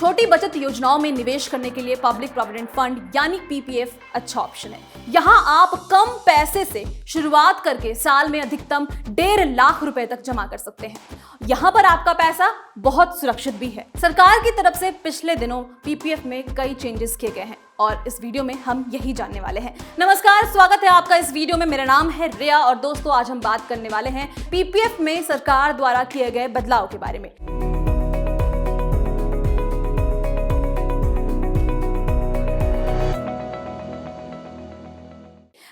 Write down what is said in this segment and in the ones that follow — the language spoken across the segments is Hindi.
छोटी बचत योजनाओं में निवेश करने के लिए पब्लिक प्रोविडेंट फंड यानी पीपीएफ अच्छा ऑप्शन है। यहाँ आप कम पैसे से शुरुआत करके साल में अधिकतम 1.5 लाख रुपए तक जमा कर सकते हैं। यहाँ पर आपका पैसा बहुत सुरक्षित भी है। सरकार की तरफ से पिछले दिनों पीपीएफ में कई चेंजेस किए गए हैं और इस वीडियो में हम यही जानने वाले हैं। नमस्कार, स्वागत है आपका इस वीडियो में। मेरा नाम है रिया और दोस्तों आज हम बात करने वाले हैं पीपीएफ में सरकार द्वारा किए गए बदलाव के बारे में।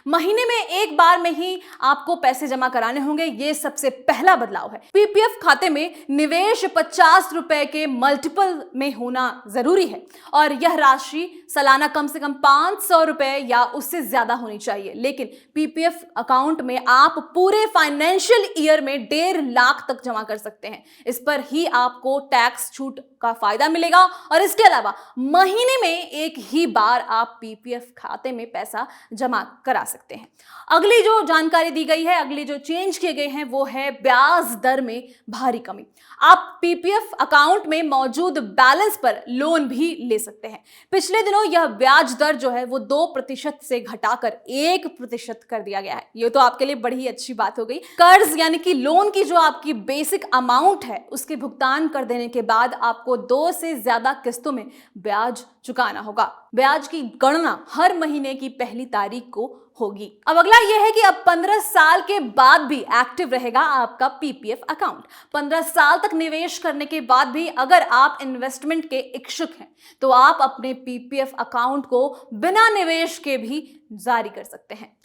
महीने में एक बार में ही आपको पैसे जमा कराने होंगे, ये सबसे पहला बदलाव है। पीपीएफ खाते में निवेश 50 रुपए के मल्टीपल में होना जरूरी है और यह राशि सालाना कम से कम 500 रुपए या उससे ज्यादा होनी चाहिए। लेकिन पीपीएफ अकाउंट में आप पूरे फाइनेंशियल ईयर में 1.5 लाख तक जमा कर सकते हैं। इस पर ही आपको टैक्स छूट का फायदा मिलेगा और इसके अलावा महीने में एक ही बार आप पीपीएफ खाते में पैसा जमा करा सकते हैं। अगली जो जानकारी दी गई है, अगली जो चेंज किए गए हैं वो है ब्याज दर में भारी कमी। आप पीपीएफ अकाउंट में मौजूद बैलेंस पर लोन भी ले सकते हैं। पिछले दिनों यह ब्याज दर जो है वो 2% से घटाकर 1% कर दिया गया है। ये तो आपके लिए बड़ी ही अच्छी बात हो गई। कर्ज यानी कि लोन की जो आपकी बेसिक अमाउंट है उसके भुगतान कर देने के बाद आपको 2 से ज्यादा किस्तों में ब्याज चुकाना होगा। ब्याज की गणना हर महीने की पहली तारीख को होगी। अब अगला यह है कि अब 15 साल के बाद भी एक्टिव रहेगा आपका पीपीएफ अकाउंट। 15 साल तक निवेश करने के बाद भी अगर आप इन्वेस्टमेंट के इच्छुक हैं तो आप अपने पीपीएफ अकाउंट को बिना निवेश के भी जारी कर सकते हैं।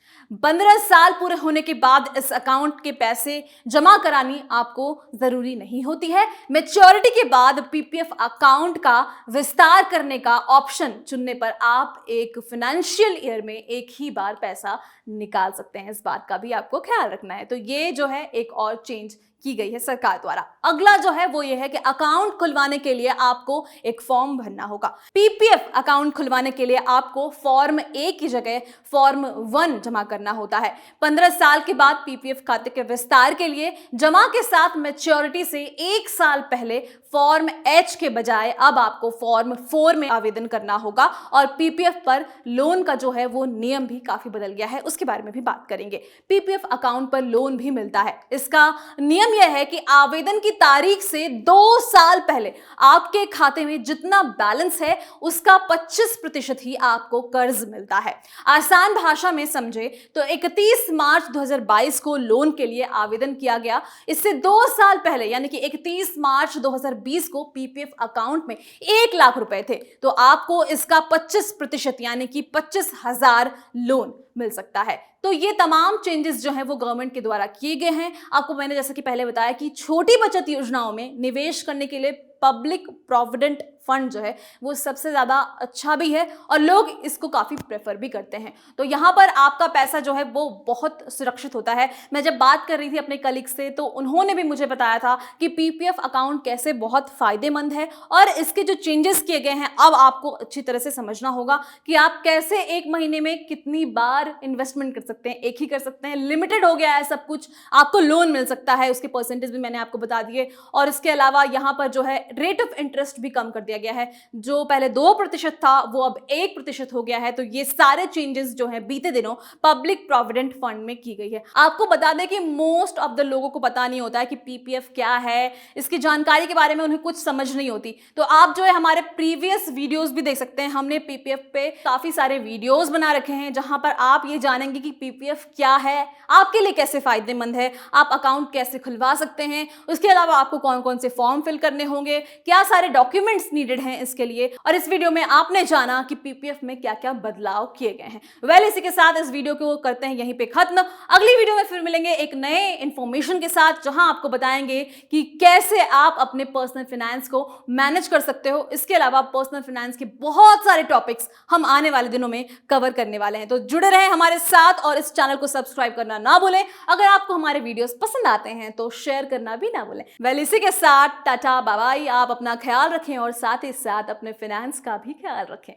15 साल पूरे होने के बाद इस अकाउंट के पैसे जमा करानी आपको जरूरी नहीं होती है। मैच्योरिटी के बाद पीपीएफ अकाउंट का विस्तार करने का ऑप्शन चुनने पर आप एक फाइनेंशियल ईयर में एक ही बार पैसा निकाल सकते हैं। इस बात का भी आपको ख्याल रखना है। तो ये जो है एक और चेंज की गई है सरकार द्वारा। अगला जो है वो ये है कि अकाउंट खुलवाने के लिए आपको एक फॉर्म भरना होगा। पीपीएफ अकाउंट खुलवाने के लिए आपको फॉर्म ए की जगह फॉर्म 1 जमा करना होता है। 15 साल के बाद पीपीएफ खाते के विस्तार के लिए जमा के साथ मैच्योरिटी से 1 साल पहले फॉर्म एच के बजाय अब आपको फॉर्म 4 में आवेदन करना होगा और पीपीएफ पर लोन का जो है वो नियम भी काफी बदल गया है, उसके बारे में भी बात करेंगे। पीपीएफ अकाउंट पर लोन भी मिलता है। इसका नियम यह है कि आवेदन की तारीख से 2 साल पहले आपके खाते में जितना बैलेंस है उसका 25% ही आपको कर्ज मिलता है। आसान भाषा में समझे तो 31 मार्च 2022 को लोन के लिए आवेदन किया गया। इससे 2 साल पहले यानी कि 31 मार्च 2020 को पीपीएफ अकाउंट में 1 लाख रुपए थे तो आपको इसका 25% यानी कि 25,000 लोन मिल सकता है। तो ये तमाम चेंजेस जो हैं वो गवर्नमेंट के द्वारा किए गए हैं। आपको मैंने जैसा कि पहले बताया कि छोटी बचत योजनाओं में निवेश करने के लिए पब्लिक प्रोविडेंट फंड जो है वो सबसे ज्यादा अच्छा भी है और लोग इसको काफी प्रेफर भी करते हैं। तो यहाँ पर आपका पैसा जो है वो बहुत सुरक्षित होता है। मैं जब बात कर रही थी अपने कलीग से तो उन्होंने भी मुझे बताया था कि पीपीएफ अकाउंट कैसे बहुत फायदेमंद है और इसके जो चेंजेस किए गए हैं अब आपको अच्छी तरह से समझना होगा कि आप कैसे एक महीने में कितनी बार इन्वेस्टमेंट कर सकते हैं। एक ही कर सकते हैं, लिमिटेड हो गया है सब कुछ। आपको लोन मिल सकता है, उसके परसेंटेज भी मैंने आपको बता दिए और इसके अलावा यहाँ पर जो है रेट ऑफ इंटरेस्ट भी कम कर दिया गया है। जो पहले 2% था वो अब 1% हो गया है। तो ये सारे चेंजेस जो है बीते दिनों पब्लिक प्रोविडेंट फंड में की गई है। आपको बता दें कि मोस्ट ऑफ द लोगों को पता नहीं होता है कि पीपीएफ क्या है, इसकी जानकारी के बारे में उन्हें कुछ समझ नहीं होती। तो आप जो है हमारे प्रीवियस वीडियोस भी देख सकते हैं। हमने पीपीएफ पे काफी सारे वीडियोस बना रखे हैं जहां पर आप ये जानेंगे कि पीपीएफ क्या है, आपके लिए कैसे फायदेमंद है, आप अकाउंट कैसे खुलवा सकते हैं, उसके अलावा आपको कौन कौन से फॉर्म फिल करने होंगे, क्या सारे डॉक्यूमेंट्स नीडेड हैं इसके लिए। और इस वीडियो में आपने जाना कि पीपीएफ में क्या क्या बदलाव किए गए हैं। इसी के साथ इस वीडियो को करते हैं यहीं पे खत्म। अगली वीडियो में फिर मिलेंगे एक नए इंफॉर्मेशन के साथ जहां आपको बताएंगे कि कैसे आप अपने पर्सनल फाइनेंस को मैनेज कर सकते हो। इसके अलावा पर्सनल फाइनेंस के बहुत सारे टॉपिक्स हम आने वाले दिनों में कवर करने वाले हैं। तो जुड़े रहें हमारे साथ और इस चैनल को सब्सक्राइब करना ना भूलें। अगर आपको हमारे वीडियोस पसंद आते हैं तो शेयर करना भी ना भूलें। इसी के साथ टाटा बाय बाय। आप अपना ख्याल रखें और साथ ही साथ अपने फाइनेंस का भी ख्याल रखें।